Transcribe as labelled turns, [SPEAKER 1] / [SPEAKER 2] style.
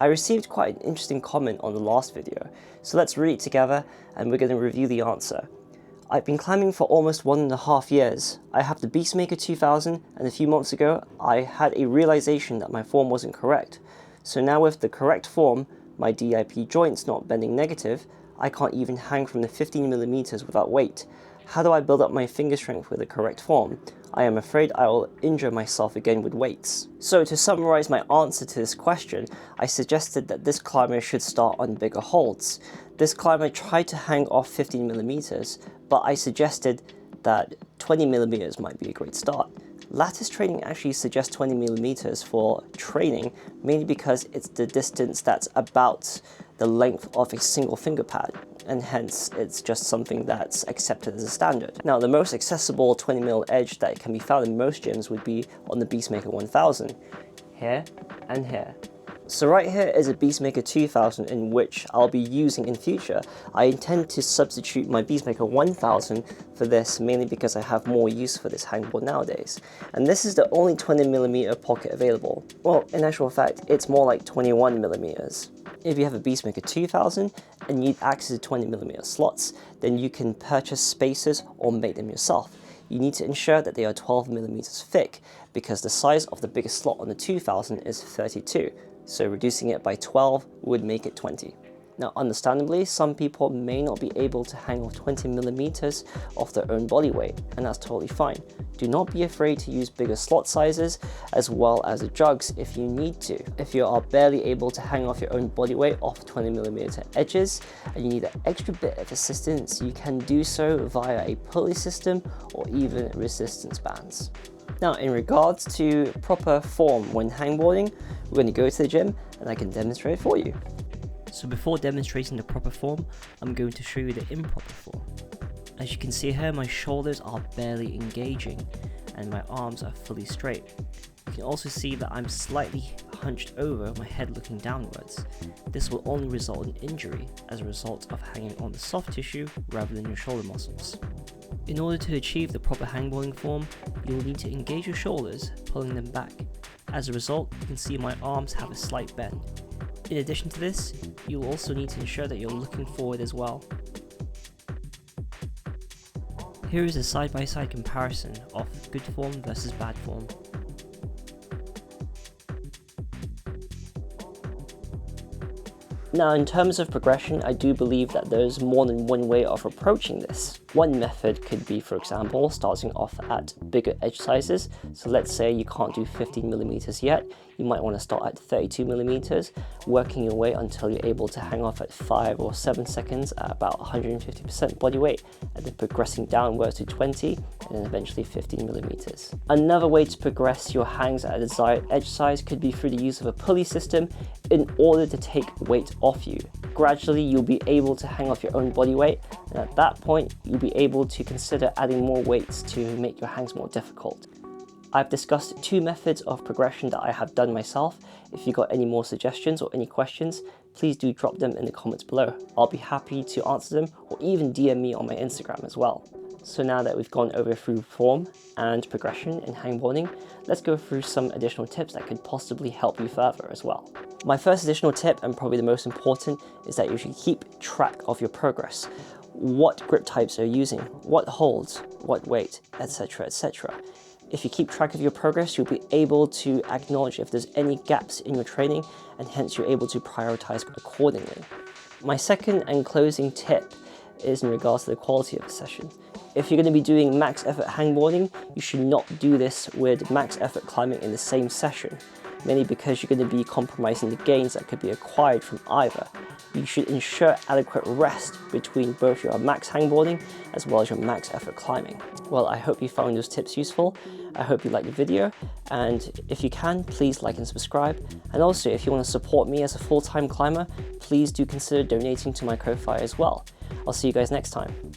[SPEAKER 1] I received quite an interesting comment on the last video, so let's read it together and we're going to review the answer. I've been climbing for almost 1.5 years. I have the Beastmaker 2000 and a few months ago I had a realization that my form wasn't correct. So now with the correct form, my DIP joints not bending negative, I can't even hang from the 15mm without weight. How do I build up my finger strength with the correct form? I am afraid I will injure myself again with weights. So to summarize my answer to this question, I suggested that this climber should start on bigger holds. This climber tried to hang off 15mm, but I suggested that 20mm might be a great start. Lattice training actually suggests 20mm for training, mainly because it's the distance that's about the length of a single finger pad, and hence it's just something that's accepted as a standard. Now, the most accessible 20mm edge that can be found in most gyms would be on the Beastmaker 1000, here and here. So right here is a Beastmaker 2000 in which I'll be using in future. I intend to substitute my Beastmaker 1000 for this, mainly because I have more use for this hangboard nowadays. And this is the only 20mm pocket available. Well, in actual fact, it's more like 21mm. If you have a Beastmaker 2000 and need access to 20mm slots, then you can purchase spacers or make them yourself. You need to ensure that they are 12mm thick, because the size of the biggest slot on the 2000 is 32. So reducing it by 12 would make it 20. Now, understandably, some people may not be able to hang off 20mm off their own body weight, and that's totally fine. Do not be afraid to use bigger slot sizes as well as the jugs if you need to. If you are barely able to hang off your own body weight off 20mm edges and you need an extra bit of assistance, you can do so via a pulley system or even resistance bands. Now, in regards to proper form when hangboarding, we're going to go to the gym and I can demonstrate it for you. So before demonstrating the proper form, I'm going to show you the improper form. As you can see here, my shoulders are barely engaging and my arms are fully straight. You can also see that I'm slightly hunched over, my head looking downwards. This will only result in injury as a result of hanging on the soft tissue rather than your shoulder muscles. In order to achieve the proper hangboarding form, you will need to engage your shoulders, pulling them back. As a result, you can see my arms have a slight bend. In addition to this, you'll also need to ensure that you're looking forward as well. Here is a side-by-side comparison of good form versus bad form. Now, in terms of progression, I do believe that there's more than one way of approaching this. One method could be, for example, starting off at bigger edge sizes. So let's say you can't do 15mm yet, you might want to start at 32mm, working your way until you're able to hang off at 5 or 7 seconds at about 150% body weight, and then progressing downwards to 20 and then eventually 15mm. Another way to progress your hangs at a desired edge size could be through the use of a pulley system in order to take weight off you. Gradually, you'll be able to hang off your own body weight, and at that point, you'll be able to consider adding more weights to make your hangs more difficult. I've discussed 2 methods of progression that I have done myself. If you've got any more suggestions or any questions, please do drop them in the comments below. I'll be happy to answer them, or even DM me on my Instagram as well. So now that we've gone over through form and progression in hangboarding, let's go through some additional tips that could possibly help you further as well. My first additional tip, and probably the most important, is that you should keep track of your progress. What grip types are you using, what holds, what weight, etc, etc. If you keep track of your progress, you'll be able to acknowledge if there's any gaps in your training, and hence you're able to prioritize accordingly. My second and closing tip is in regards to the quality of the session. If you're going to be doing max effort hangboarding, you should not do this with max effort climbing in the same session, mainly because you're going to be compromising the gains that could be acquired from either. You should ensure adequate rest between both your max hangboarding as well as your max effort climbing. Well, I hope you found those tips useful. I hope you liked the video, and if you can, please like and subscribe. And also, if you want to support me as a full-time climber, please do consider donating to my Ko-Fi as well. I'll see you guys next time.